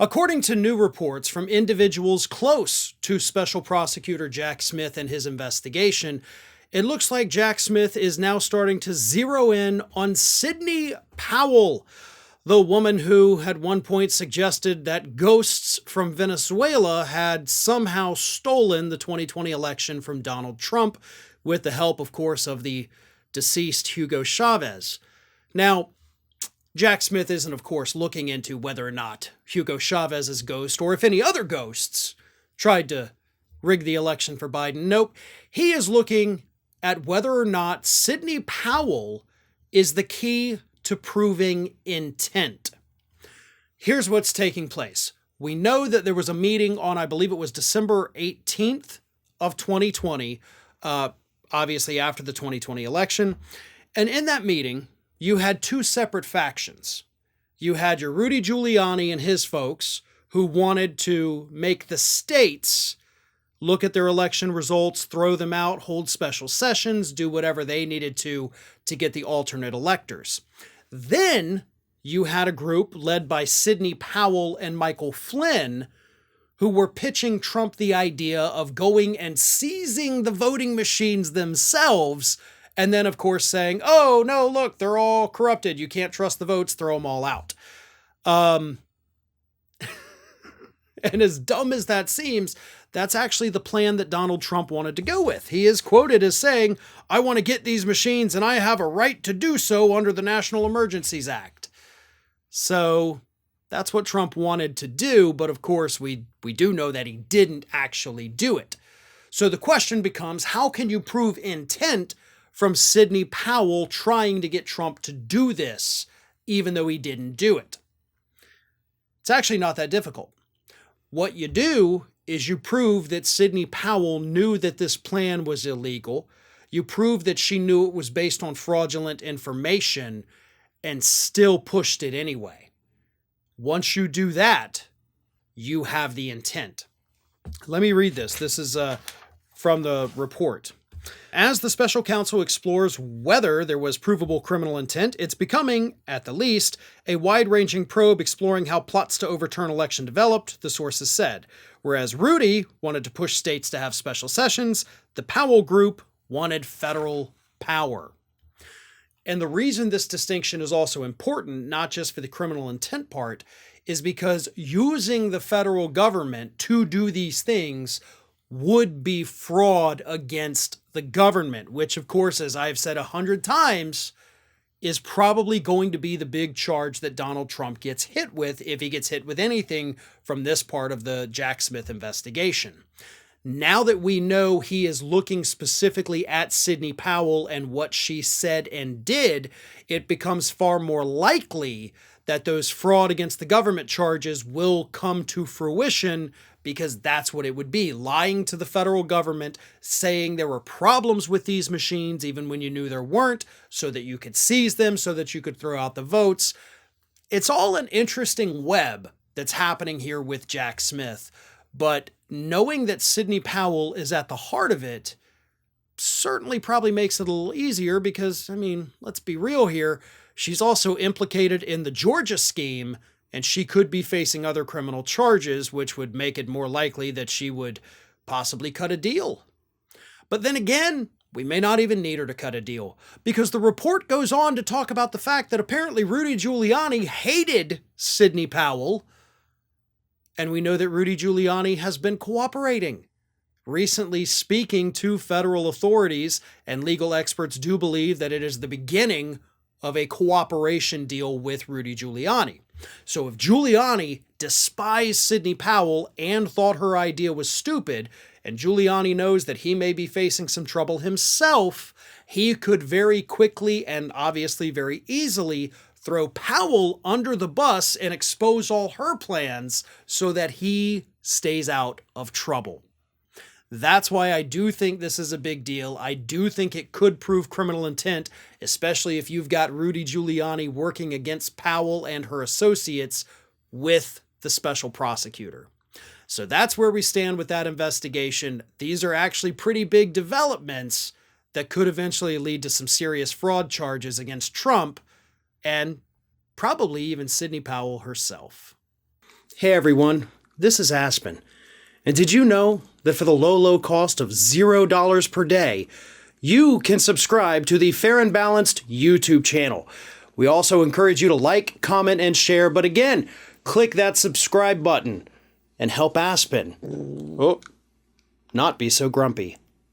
According to new reports from individuals close to Special Prosecutor Jack Smith and his investigation, it looks like Jack Smith is now starting to zero in on Sidney Powell, the woman who at one point suggested that ghosts from Venezuela had somehow stolen the 2020 election from Donald Trump, with the help, of course, of the deceased Hugo Chavez. Now, Jack Smith isn't, of course, looking into whether or not Hugo Chavez's ghost or if any other ghosts tried to rig the election for Biden. Nope. He is looking at whether or not Sidney Powell is the key to proving intent. Here's what's taking place. We know that there was a meeting on, I believe it was December 18th of 2020, obviously after the 2020 election. And in that meeting, you had two separate factions. You had your Rudy Giuliani and his folks who wanted to make the states look at their election results, throw them out, hold special sessions, do whatever they needed to get the alternate electors. Then you had a group led by Sidney Powell and Michael Flynn who were pitching Trump the idea of going and seizing the voting machines themselves, and then, of course, saying, oh, no, look, they're all corrupted. You can't trust the votes. Throw them all out. And as dumb as that seems, that's actually the plan that Donald Trump wanted to go with. He is quoted as saying, I want to get these machines and I have a right to do so under the National Emergencies Act. So that's what Trump wanted to do. But of course, we do know that he didn't actually do it. So the question becomes, how can you prove intent from Sidney Powell trying to get Trump to do this, even though he didn't do it? It's actually not that difficult. What you do is you prove that Sidney Powell knew that this plan was illegal. You prove that she knew it was based on fraudulent information and still pushed it anyway. Once you do that, you have the intent. Let me read this. This is from the report. As the special counsel explores whether there was provable criminal intent, it's becoming, at the least, a wide-ranging probe exploring how plots to overturn election developed, the sources said. Whereas Rudy wanted to push states to have special sessions, the Powell group wanted federal power. And the reason this distinction is also important, not just for the criminal intent part, is because using the federal government to do these things would be fraud against the government, which, of course, as I've said 100 times, is probably going to be the big charge that Donald Trump gets hit with if he gets hit with anything from this part of the Jack Smith investigation. Now that we know he is looking specifically at Sidney Powell and what she said and did, it becomes far more likely that those fraud against the government charges will come to fruition, because that's what it would be. Lying to the federal government, saying there were problems with these machines even when you knew there weren't, so that you could seize them, so that you could throw out the votes. It's all an interesting web that's happening here with Jack Smith, but knowing that Sidney Powell is at the heart of it certainly probably makes it a little easier because, I mean, let's be real here. She's also implicated in the Georgia scheme, and she could be facing other criminal charges, which would make it more likely that she would possibly cut a deal. But then again, we may not even need her to cut a deal, because the report goes on to talk about the fact that apparently Rudy Giuliani hated Sidney Powell, and we know that Rudy Giuliani has been cooperating, recently speaking to federal authorities, and legal experts do believe that it is the beginning of a cooperation deal with Rudy Giuliani. So if Giuliani despised Sidney Powell and thought her idea was stupid, and Giuliani knows that he may be facing some trouble himself, he could very quickly and obviously very easily throw Powell under the bus and expose all her plans so that he stays out of trouble. That's why I do think this is a big deal. I do think it could prove criminal intent, especially if you've got Rudy Giuliani working against Powell and her associates with the special prosecutor. So that's where we stand with that investigation. These are actually pretty big developments that could eventually lead to some serious fraud charges against Trump and probably even Sidney Powell herself. Hey everyone, this is Aspen. And did you know that for the low cost of $0 per day, you can subscribe to the Fair and Balanced YouTube channel? We also encourage you to like, comment, and share, but again, click that subscribe button and help Aspen not be so grumpy.